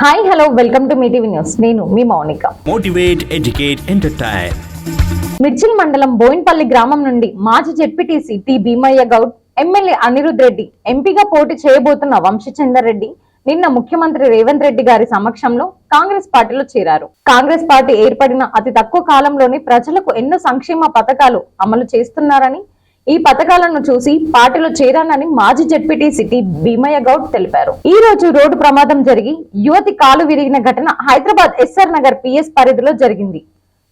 Hi hello welcome to Mee TV news. నేను మీ Mounika. Motivate, educate, entertain. Mirchil మండలం బోయిన్పల్లి గ్రామం నుండి మాజీ ZPTC T Bheemaiah Goud, MLA Anirudh Reddy, ఎంపీగా పోటీ చేయబోతున్న వంశీచందర్ రెడ్డి నిన్న ముఖ్యమంత్రి రేవంత్ రెడ్డి గారి సమక్షంలో కాంగ్రెస్ పార్టీలో చేరారు. కాంగ్రెస్ పార్టీ ఏర్పడిన అతి తక్కువ కాలంలోనే ప్రజలకు ఎన్నో సంక్షేమ పథకాలు అమలు చేస్తున్నారని, ఈ పథకాలను చూసి పార్టీలో చేరానని మాజీ జెడ్పీటీసీ టి భీమయ్య గౌడ్ తెలిపారు. ఈ రోజు రోడ్డు ప్రమాదం జరిగి యువతి కాలు విరిగిన ఘటన హైదరాబాద్ ఎస్ఆర్ నగర్ పిఎస్ పరిధిలో జరిగింది.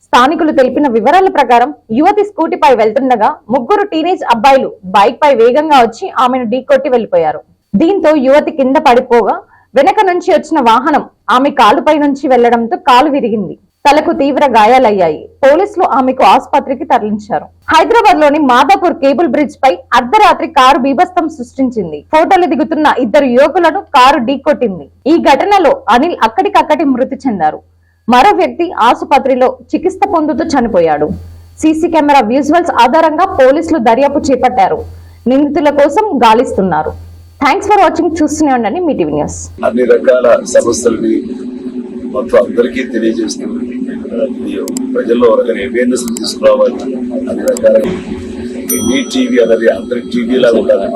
స్థానికులు తెలిపిన వివరాల ప్రకారం యువతి స్కూటీపై వెళ్తుండగా ముగ్గురు టీనేజ్ అబ్బాయిలు బైక్ పై వేగంగా వచ్చి ఆమెను ఢీకొట్టి వెళ్లిపోయారు. దీంతో యువతి కింద పడిపోగా వెనక నుంచి వచ్చిన వాహనం ఆమె కాలుపై నుంచి వెళ్లడంతో కాలు విరిగింది. తలకు తీవ్ర గాయాలయ్యాయి. పోలీసులు ఆమెకు ఆసుపత్రికి తరలించారు. హైదరాబాద్ లోని మాదాపూర్ కేబుల్ బ్రిడ్జ్ పై అర్ధరాత్రి కారు బీభత్సం సృష్టించింది. ఫోటోలు దిగుతున్న ఇద్దరు యువకులను కారు ఢీకొట్టింది. ఈ ఘటనలో అనిల్ అక్కడికక్కడి మృతి చెందారు. మరో వ్యక్తి ఆసుపత్రిలో చికిత్స పొందుతూ చనిపోయాడు. సీసీ కెమెరా విజువల్స్ ఆధారంగా పోలీసులు దర్యాప్తు చేపట్టారు. నిందితుల కోసం గాలిస్తున్నారు. Thanks for watching. చూస్తూనే ఉండండి మీ టీవీ న్యూస్. అన్ని రకాల సమస్యలని మొత్తం అందరికీ తెలియజేస్తుంది. ప్రజల్లో అవేర్నెస్ తీసుకురావాలి. అన్ని రకాల మీ టీవీ అనేది అందరి టీవీ లాగా ఉండాలి.